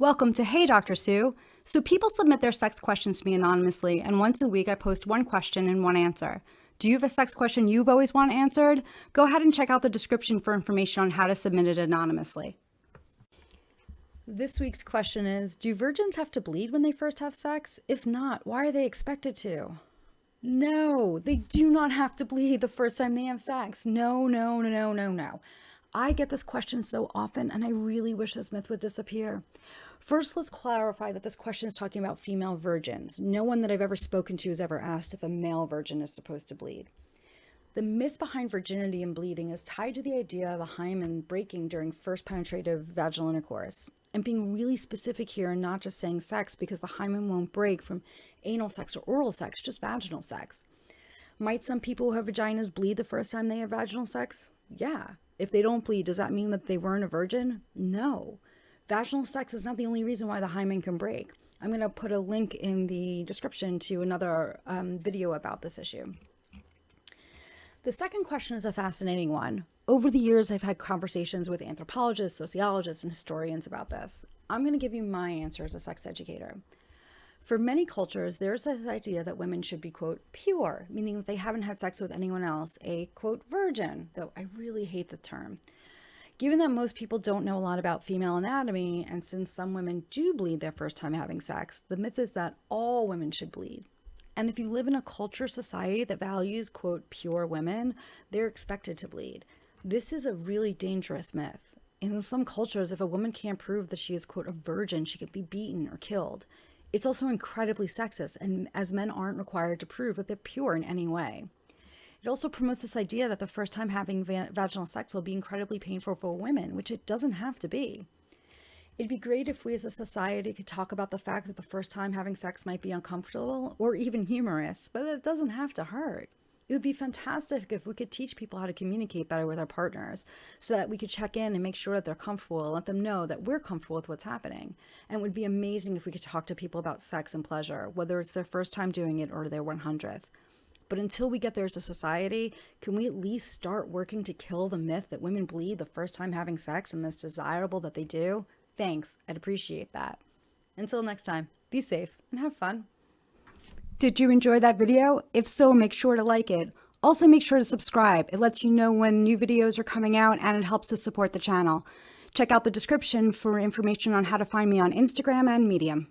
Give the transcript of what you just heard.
Welcome to Hey Dr. Sue. So people submit their sex questions to me anonymously, and once a week I post one question and one answer. Do you have a sex question you've always wanted answered? Go ahead and check out the description for information on how to submit it anonymously. This week's question is, do virgins have to bleed when they first have sex? If not, why are they expected to? No, they do not have to bleed the first time they have sex. No. I get this question so often, and I really wish this myth would disappear. First, let's clarify that this question is talking about female virgins. No one that I've ever spoken to has ever asked if a male virgin is supposed to bleed. The myth behind virginity and bleeding is tied to the idea of the hymen breaking during first penetrative vaginal intercourse. And being really specific here and not just saying sex, because the hymen won't break from anal sex or oral sex, just vaginal sex. Might some people who have vaginas bleed the first time they have vaginal sex? Yeah. If they don't bleed, does that mean that they weren't a virgin? No. Vaginal sex is not the only reason why the hymen can break. I'm going to put a link in the description to another video about this issue. The second question is a fascinating one. Over the years, I've had conversations with anthropologists, sociologists, and historians about this. I'm going to give you my answer as a sex educator. For many cultures, there's this idea that women should be, quote, pure, meaning that they haven't had sex with anyone else, a, quote, virgin, though I really hate the term. Given that most people don't know a lot about female anatomy, and since some women do bleed their first time having sex, the myth is that all women should bleed. And if you live in a culture society that values, quote, pure women, they're expected to bleed. This is a really dangerous myth. In some cultures, if a woman can't prove that she is, quote, a virgin, she could be beaten or killed. It's also incredibly sexist, and as men aren't required to prove that they're pure in any way. It also promotes this idea that the first time having vaginal sex will be incredibly painful for women, which it doesn't have to be. It'd be great if we as a society could talk about the fact that the first time having sex might be uncomfortable or even humorous, but it doesn't have to hurt. It would be fantastic if we could teach people how to communicate better with our partners so that we could check in and make sure that they're comfortable and let them know that we're comfortable with what's happening. And it would be amazing if we could talk to people about sex and pleasure, whether it's their first time doing it or their 100th. But until we get there as a society, can we at least start working to kill the myth that women bleed the first time having sex and it's desirable that they do? Thanks, I'd appreciate that. Until next time, be safe and have fun. Did you enjoy that video? If so, make sure to like it. Also, make sure to subscribe. It lets you know when new videos are coming out and it helps to support the channel. Check out the description for information on how to find me on Instagram and Medium.